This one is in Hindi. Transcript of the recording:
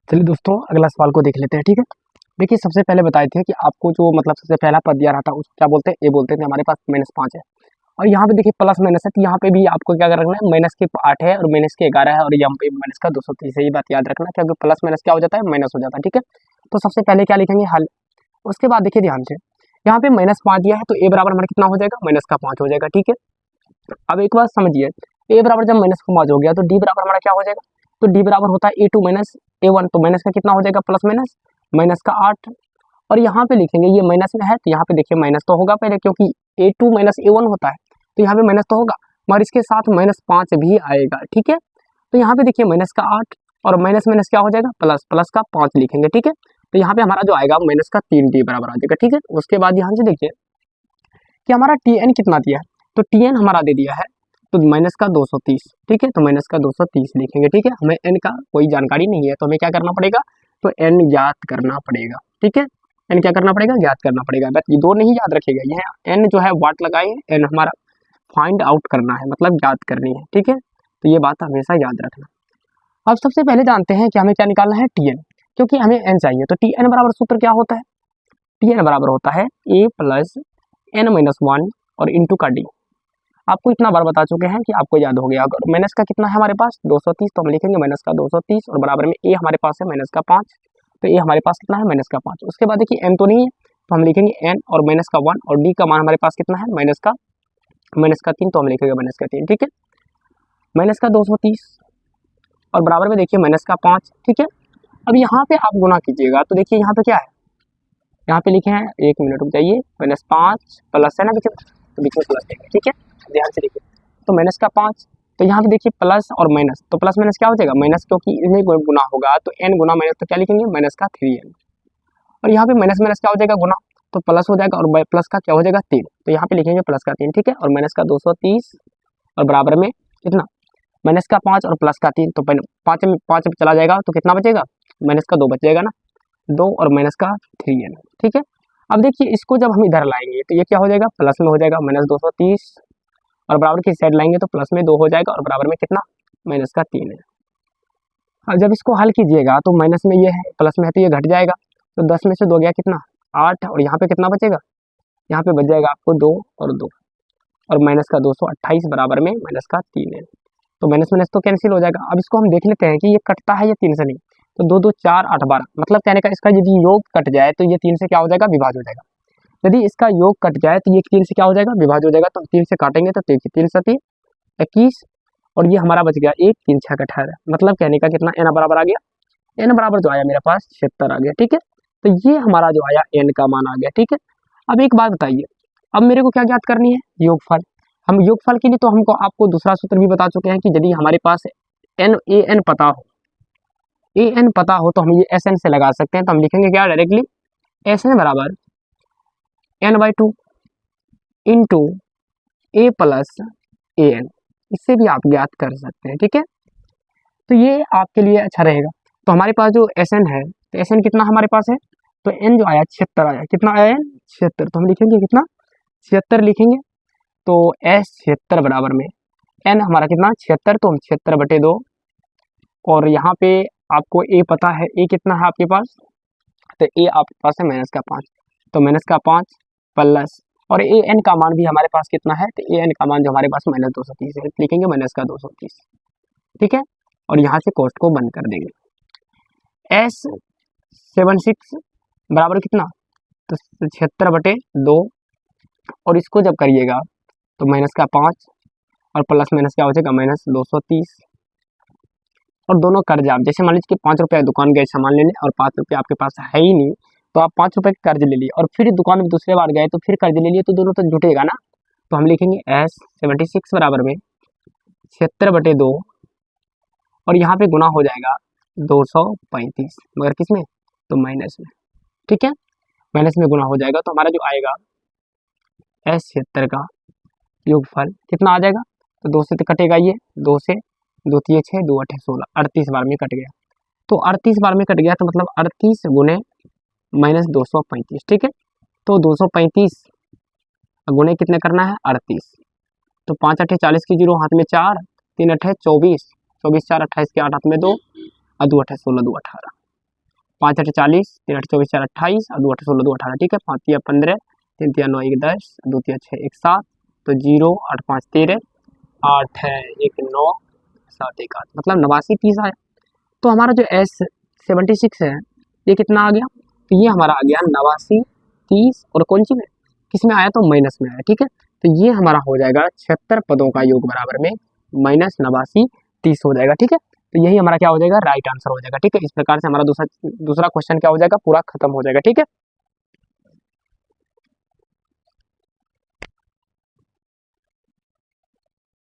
चलिए दोस्तों, अगला सवाल को देख लेते हैं। ठीक है, देखिए सबसे पहले बताए थे कि आपको जो मतलब सबसे पहला पद दिया रहा था उसको क्या बोलते हैं, ए बोलते थे। हमारे पास -5 है और यहाँ पे देखिए प्लस माइनस है, तो यहाँ पे भी आपको क्या रखना है, माइनस के 8 है और माइनस के 11 है और यहाँ पे माइनस का 230 है। ये बात याद रखना, क्योंकि प्लस माइनस क्या हो जाता है, माइनस हो जाता है। ठीक है, तो सबसे पहले क्या लिखेंगे, हल। उसके बाद देखिए ध्यान से, यहाँ पे -5 दिया है तो ए बराबर हमारा कितना हो जाएगा, -5 हो जाएगा। ठीक है, अब एक बात समझिए, ए बराबर जब -5 हो गया तो डी बराबर हमारा क्या हो जाएगा, तो डी बराबर होता है A2 माइनस A1, तो माइनस का कितना हो जाएगा, प्लस माइनस माइनस का 8। और यहाँ पे लिखेंगे ये माइनस में है तो यहाँ पे देखिए माइनस तो होगा पहले, क्योंकि A2 माइनस A1 होता है तो यहाँ पे माइनस तो होगा, मगर इसके साथ -5 भी आएगा। ठीक है, तो यहाँ पे देखिए माइनस का 8 और माइनस माइनस क्या हो जाएगा, प्लस, प्लस का 5 लिखेंगे। ठीक है, तो यहाँ पे हमारा जो आएगा माइनस का 3 डी बराबर आ जाएगा। ठीक है, उसके बाद यहाँ से देखिए कि हमारा Tn कितना दिया है, तो Tn हमारा दे दिया है तो माइनस का 230। ठीक है, तो माइनस का 230 लिखेंगे। ठीक है, हमें n का कोई जानकारी नहीं है तो हमें क्या करना पड़ेगा, तो n ज्ञात करना पड़ेगा। ठीक है, n क्या करना पड़ेगा, ज्ञात करना पड़ेगा। बस ये दो नहीं याद रखेगा, यह n जो है वाट लगाए, n हमारा फाइंड आउट करना है, मतलब ज्ञात करनी है। ठीक है, तो ये बात हमेशा याद रखना। अब सबसे पहले जानते हैं कि हमें क्या निकालना है, Tn, क्योंकि हमें n चाहिए। तो Tn बराबर सूत्र क्या होता है, Tn बराबर होता है a प्लस n-1 और इंटू का डी। आपको इतना बार बता चुके हैं कि आपको याद हो गया। अगर माइनस का कितना है हमारे पास 230, तो हम लिखेंगे माइनस का 230 और बराबर में ए हमारे पास है माइनस का 5, तो ए हमारे पास कितना है, माइनस का 5। उसके बाद देखिए एन तो नहीं है तो हम लिखेंगे एन और माइनस का 1 और डी का मान हमारे पास कितना है, माइनस का 3, तो हम लिखेंगे माइनस का 3। ठीक है, माइनस का 230 और बराबर में देखिए माइनस का 5। ठीक है, अब यहाँ पे आप गुना कीजिएगा तो देखिए यहाँ पे क्या है, यहाँ पे लिखे हैं, 1 मिनट रुक जाइए, -5 प्लस है ना बीच में, तो बीच में प्लस देंगे। ठीक है, ध्यान से देखिए, तो माइनस का 5, तो यहाँ पे देखिए प्लस और माइनस, तो प्लस माइनस क्या हो जाएगा, माइनस, क्योंकि इनमें गुना होगा तो n गुना माइनस, तो क्या लिखेंगे, माइनस का 3n। और यहाँ पे माइनस माइनस क्या हो जाएगा, गुना, तो प्लस हो जाएगा और प्लस का क्या हो जाएगा, 3, तो यहाँ पे लिखेंगे प्लस का 3। ठीक है, और माइनस का 230 और बराबर में कितना, माइनस का 5 और प्लस का 3, तो 5 में चला जाएगा तो कितना बचेगा, माइनस का 2 बच जाएगा ना, 2 और माइनस का 3n। ठीक है, अब देखिए इसको जब हम इधर लाएंगे तो ये क्या हो जाएगा, प्लस में हो जाएगा -230 और बराबर की साइड लाएंगे तो प्लस में 2 हो जाएगा और बराबर में कितना, माइनस का 3 है। और जब इसको हल कीजिएगा तो माइनस में ये है, प्लस में है तो ये घट जाएगा, तो 10 में से 2 गया कितना, 8, और यहाँ पे कितना बचेगा, यहाँ पे बच जाएगा आपको 2 और 2 और माइनस का 228 बराबर में माइनस का 3 है। तो माइनस माइनस तो कैंसिल हो जाएगा। अब इसको हम देख लेते हैं कि ये कटता है या 3 से नहीं, तो 2 2 4 8 12, मतलब कहने का इसका यदि योग कट जाए तो ये 3 से क्या हो जाएगा, विभाज्य हो जाएगा। यदि इसका योग कट जाए तो ये 3 से क्या हो जाएगा, विभाज्य हो जाएगा। तो 3 से काटेंगे तो 3 सती 21 और ये हमारा बच गया 1 3 6 18, मतलब कहने का कितना, n बराबर आ गया, n बराबर जो आया मेरे पास 76 आ गया। ठीक है, तो ये हमारा जो आया n का मान आ गया। ठीक है, अब एक बात बताइए, अब मेरे को क्या ज्ञात करनी है, योगफल। हम योगफल के लिए तो हमको आपको दूसरा सूत्र भी बता चुके हैं कि यदि हमारे पास n पता हो, पता हो तो हम ये Sn से लगा सकते हैं। तो हम लिखेंगे क्या, डायरेक्टली Sn बराबर n/2 into a plus an, इससे भी आप ज्ञात कर सकते हैं। ठीक है, तो ये आपके लिए अच्छा रहेगा। तो हमारे पास जो Sn है, तो Sn कितना हमारे पास है, तो n जो आया 76 आया, कितना आया, 76, तो हम लिखेंगे कितना, 76 लिखेंगे। तो S76 बराबर में n हमारा कितना 76, तो हम 76/2 और यहाँ पे आपको a पता है, a कितना है आपके पास, तो a आपके पास है माइनस का 5, तो माइनस का 5 प्लस और an का मान भी हमारे पास कितना है, तो an का मान जो हमारे पास -230 है, लिखेंगे माइनस का 230। ठीक है, और यहाँ से कोष्ट को बंद कर देंगे। S76 बराबर कितना, तो 76/2 और इसको जब करिएगा तो माइनस का 5 और प्लस माइनस क्या हो जाएगा, -230 और दोनों कर्ज आप, जैसे मान लीजिए कि 5 रुपये दुकान गए सामान लेने और 5 रुपये आपके पास है ही नहीं, तो आप 5 रुपये का कर्ज ले लिए और फिर दुकान में दूसरे बार गए तो फिर कर्ज ले लिए, तो दोनों तो जुटेगा ना। तो हम लिखेंगे S76 बराबर में 76/2 और यहाँ पे गुना हो जाएगा 235, मगर किस में, तो माइनस में। ठीक है, माइनस में गुना हो जाएगा तो हमारा जो आएगा S76 का योगफल कितना आ जाएगा, तो 2 से तो कटेगा, ये 2 से 2 3 6 2 8 16, 38 बार में कट गया। तो 38 बार में कट गया तो मतलब 38 गुने -235। ठीक है, तो 235 गुने कितने करना है, 38, तो 5 8 40 की जीरो हाथ में 4, 3 8 24, 24 4 28 के 8 हाथ में 2 और 2 8 16 2 18। 5 8 40, 3 8 24, 4 28 और 2 8 16, 2 18, ठीक है। 5 3 15, 3 3 9 1 10, 2 3 6 1 7, तो 0 8 5 13, 8 है 1 9, 7 1 8, मतलब 89 30 आया। तो हमारा जो S76 है ये कितना आ गया, तो ये हमारा आ गया 89 30 और कौन सी में, किस में आया, तो माइनस में आया, ठीक है। तो ये हमारा हो जाएगा 76 पदों का योग बराबर में माइनस 89 30 हो जाएगा, ठीक है। तो यही हमारा क्या हो जाएगा, राइट आंसर हो जाएगा, ठीक है। इस प्रकार से हमारा दूसरा क्वेश्चन क्या हो जाएगा, पूरा खत्म हो जाएगा, ठीक है।